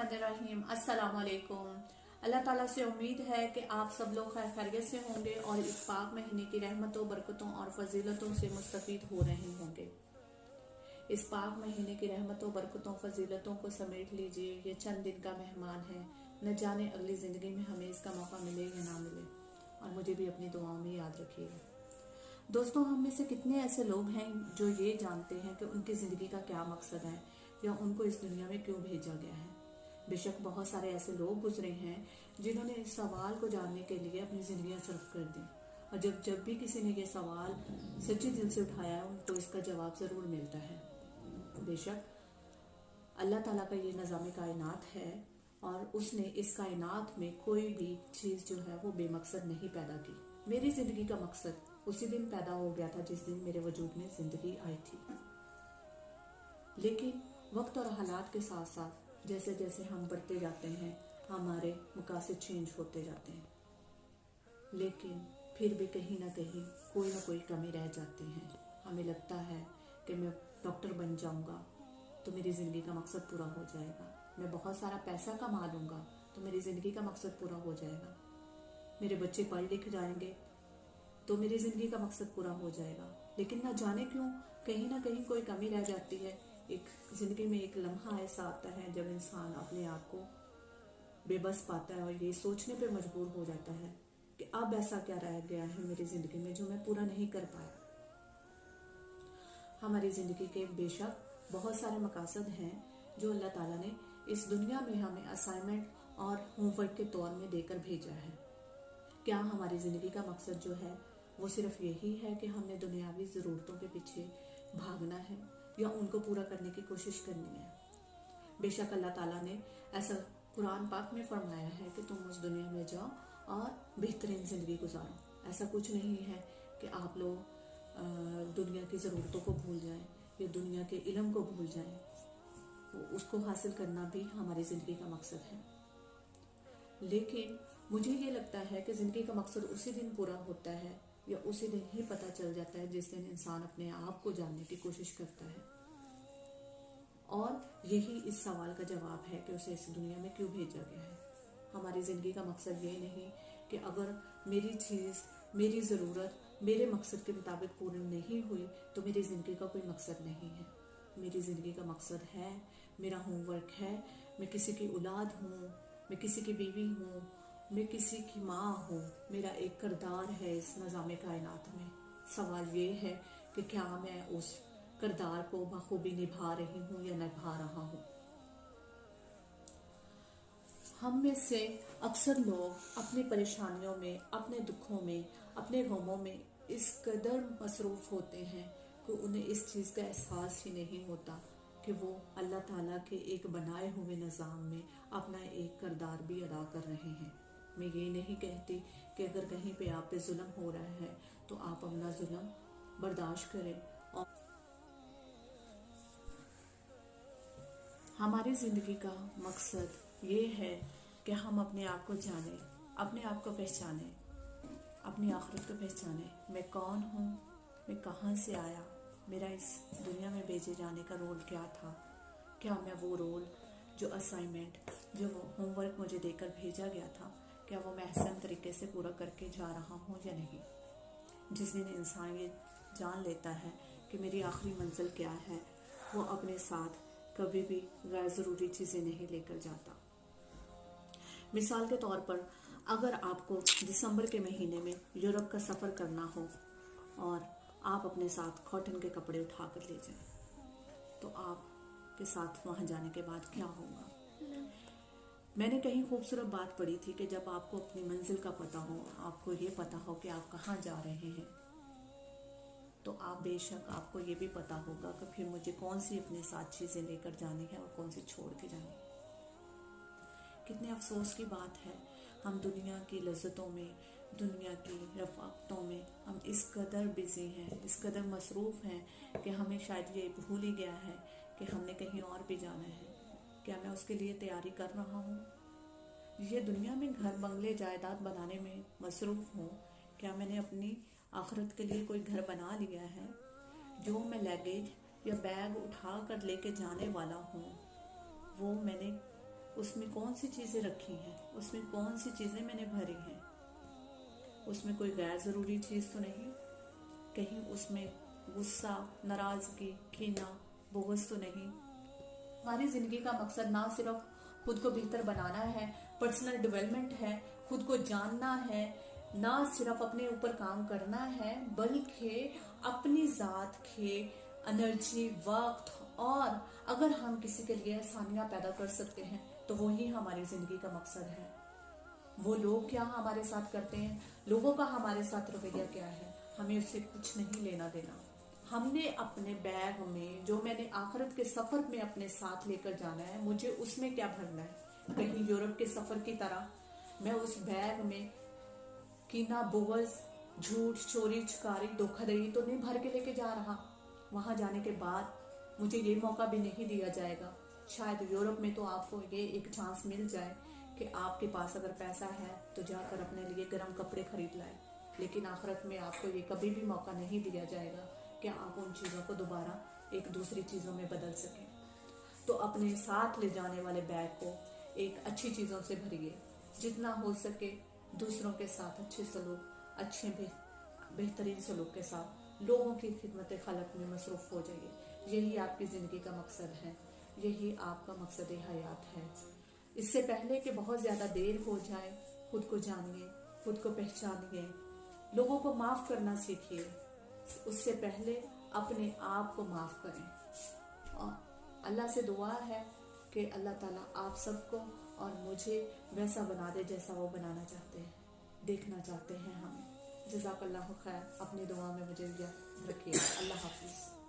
बिस्मिल्लाहिर्रहमानिर्रहीम। अस्सलाम वालेकुम। अल्लाह ताला से उम्मीद है कि आप सब लोग खैर खैरियत से होंगे और इस पाक महीने की रहमतों, बरकतों और फजीलतों से मुस्तफीद हो रहे होंगे। इस पाक महीने की रहमतों, बरकतों, फजीलतों को समेट लीजिए। ये चंद दिन का मेहमान है, न जाने अगली ज़िंदगी में हमें इसका मौका मिले या ना मिले। और मुझे भी अपनी दुआओं में याद रखिएगा। दोस्तों, हम में से कितने ऐसे लोग हैं जो ये जानते हैं कि उनकी ज़िंदगी का क्या मकसद है या उनको इस दुनिया में क्यों भेजा गया है। बेशक बहुत सारे ऐसे लोग गुजरे हैं जिन्होंने इस सवाल को जानने के लिए अपनी ज़िंदगियां सर्फ कर दी, और जब भी किसी ने ये सवाल सच्चे दिल से उठाया उनको इसका जवाब ज़रूर मिलता है। बेशक अल्लाह ताला का ये निज़ाम कायनात है और उसने इस कायनात में कोई भी चीज़ जो है वो बेमकसद नहीं पैदा की। मेरी ज़िंदगी का मकसद उसी दिन पैदा हो गया था जिस दिन मेरे वजूद में ज़िंदगी आई थी। लेकिन वक्त और हालात के साथ साथ जैसे जैसे हम बढ़ते जाते हैं हमारे मकासद चेंज होते जाते हैं, लेकिन फिर भी कहीं ना कहीं कोई ना कोई कमी रह जाती है। हमें लगता है कि मैं डॉक्टर बन जाऊंगा तो मेरी ज़िंदगी का मकसद पूरा हो जाएगा, मैं बहुत सारा पैसा कमा लूँगा तो मेरी ज़िंदगी का मकसद पूरा हो जाएगा, मेरे बच्चे पढ़ लिख जाएंगे तो मेरी ज़िंदगी का मकसद पूरा हो जाएगा। लेकिन ना जाने क्यों कहीं ना कहीं कोई कमी रह जाती है। एक ज़िंदगी में एक लम्हा ऐसा आता है जब इंसान अपने आप को बेबस पाता है और ये सोचने पे मजबूर हो जाता है कि अब ऐसा क्या रह गया है मेरी ज़िंदगी में जो मैं पूरा नहीं कर पाया। हमारी ज़िंदगी के बेशक बहुत सारे मकासद हैं जो अल्लाह ताला ने इस दुनिया में हमें असाइनमेंट और होमवर्क के तौर में देकर भेजा है। क्या हमारी ज़िंदगी का मकसद जो है वो सिर्फ यही है कि हमने दुनियावी ज़रूरतों के पीछे भागना है या उनको पूरा करने की कोशिश करनी है? बेशक अल्लाह ताला ने ऐसा कुरान पाक में फरमाया है कि तुम उस दुनिया में जाओ और बेहतरीन ज़िंदगी गुजारो। ऐसा कुछ नहीं है कि आप लोग दुनिया की ज़रूरतों को भूल जाएं या दुनिया के इल्म को भूल जाएं। तो उसको हासिल करना भी हमारी ज़िंदगी का मकसद है। लेकिन मुझे ये लगता है कि ज़िंदगी का मकसद उसी दिन पूरा होता है या उसी दिन ही पता चल जाता है जिस दिन इंसान अपने आप को जानने की कोशिश करता है। और यही इस सवाल का जवाब है कि उसे इस दुनिया में क्यों भेजा गया है। हमारी ज़िंदगी का मकसद ये नहीं कि अगर मेरी चीज़, मेरी ज़रूरत मेरे मकसद के मुताबिक पूरी नहीं हुई तो मेरी ज़िंदगी का कोई मकसद नहीं है। मेरी ज़िंदगी का मकसद है, मेरा होमवर्क है, मैं किसी की औलाद हूँ, मैं किसी की बीवी हूँ, मैं किसी की माँ हूँ, मेरा एक किरदार है इस निज़ाम कायनात में। सवाल ये है कि क्या मैं उस किरदार को बखूबी निभा रही हूँ या निभा रहा हूँ। हम में से अक्सर लोग अपनी परेशानियों में, अपने दुखों में, अपने गमों में इस कदर मसरूफ़ होते हैं कि उन्हें इस चीज़ का एहसास ही नहीं होता कि वो अल्लाह ताला के एक बनाए हुए निज़ाम में अपना एक किरदार भी अदा कर रहे हैं। मैं ये नहीं कहती कि अगर कहीं पे आप पे जुल्म हो रहा है तो आप अपना जुल्म बर्दाश्त करें। और हमारी ज़िंदगी का मकसद ये है कि हम अपने आप को जानें, अपने आप को पहचानें, अपनी आखिरत को पहचानें। मैं कौन हूँ, मैं कहाँ से आया, मेरा इस दुनिया में भेजे जाने का रोल क्या था, क्या मैं वो रोल जो असाइनमेंट, जो वो होमवर्क मुझे देकर भेजा गया था, क्या वो मैं अहसन तरीके से पूरा करके जा रहा हूँ या नहीं। जिस दिन इंसान ये जान लेता है कि मेरी आखिरी मंजिल क्या है, वो अपने साथ कभी भी गैर ज़रूरी चीज़ें नहीं लेकर जाता। मिसाल के तौर पर अगर आपको दिसंबर के महीने में यूरोप का सफ़र करना हो और आप अपने साथ कॉटन के कपड़े उठा कर ले जाएं, तो आपके साथ वहाँ जाने के बाद क्या होगा। मैंने कहीं खूबसूरत बात पढ़ी थी कि जब आपको अपनी मंजिल का पता हो, आपको ये पता हो कि आप कहाँ जा रहे हैं, तो आप बेशक आपको ये भी पता होगा कि फिर मुझे कौन सी अपने साथ चीज़ें लेकर जानी है और कौन सी छोड़ के जानी है। कितने अफसोस की बात है, हम दुनिया की लज्जतों में, दुनिया की रफ़ाक़तों में हम इस कदर बिज़ी हैं, इस कदर मसरूफ़ हैं कि हमें शायद ये भूल ही गया है कि हमने कहीं और भी जाना है। क्या मैं उसके लिए तैयारी कर रहा हूँ? ये दुनिया में घर बंगले जायदाद बनाने में मसरूफ़ हूँ, क्या मैंने अपनी आखिरत के लिए कोई घर बना लिया है? जो मैं लगेज या बैग उठा कर लेके जाने वाला हूँ वो मैंने اس میں کون سی چیزیں رکھی ہیں، اس میں کون سی چیزیں میں نے بھری ہیں، اس میں کوئی غیر ضروری چیز تو نہیں، کہیں اس میں غصہ، ناراضگی، کینہ، بغض تو نہیں۔ ہماری زندگی کا مقصد نہ صرف خود کو بہتر بنانا ہے، پرسنل ڈیولپمنٹ ہے، خود کو جاننا ہے، نہ صرف اپنے اوپر کام کرنا ہے، بلکہ اپنی ذات کے انرجی، وقت، اور اگر ہم کسی کے لیے آسانیاں پیدا کر سکتے ہیں تو وہی ہماری زندگی کا مقصد ہے۔ وہ لوگ کیا ہمارے ساتھ کرتے ہیں، لوگوں کا ہمارے ساتھ رویہ کیا ہے، ہمیں اس سے کچھ نہیں لینا دینا۔ ہم نے اپنے بیگ میں، جو میں نے آخرت کے سفر میں اپنے ساتھ لے کر جانا ہے، مجھے اس میں کیا بھرنا ہے؟ کہیں یورپ کے سفر کی طرح میں اس بیگ میں کینہ، بغض، جھوٹ، چوری، چکاری، دھوکہ دہی تو نہیں بھر کے لے کے جا رہا۔ وہاں جانے کے بعد مجھے یہ موقع بھی نہیں دیا جائے گا۔ شاید یورپ میں تو آپ کو یہ ایک چانس مل جائے کہ آپ کے پاس اگر پیسہ ہے تو جا کر اپنے لیے گرم کپڑے خرید لائے، لیکن آخرت میں آپ کو یہ کبھی بھی موقع نہیں دیا جائے گا کہ آپ ان چیزوں کو دوبارہ ایک دوسری چیزوں میں بدل سکیں۔ تو اپنے ساتھ لے جانے والے بیگ کو ایک اچھی چیزوں سے بھریے، جتنا ہو سکے دوسروں کے ساتھ اچھے سلوک، اچھے بہترین سلوک کے ساتھ لوگوں کی خدمت خلق میں مصروف ہو جائیے۔ یہی آپ کی زندگی کا مقصد ہے، یہی آپ کا مقصد حیات ہے۔ اس سے پہلے کہ بہت زیادہ دیر ہو جائے، خود کو جانیے، خود کو پہچانیے، لوگوں کو معاف کرنا سیکھیے، اس سے پہلے اپنے آپ کو معاف کریں۔ اور اللہ سے دعا ہے کہ اللہ تعالیٰ آپ سب کو اور مجھے ویسا بنا دے جیسا وہ بنانا چاہتے ہیں، دیکھنا چاہتے ہیں ہمیں۔ جزاک اللہ خیر، اپنی دعا میں مجھے یاد رکھیے۔ اللہ حافظ۔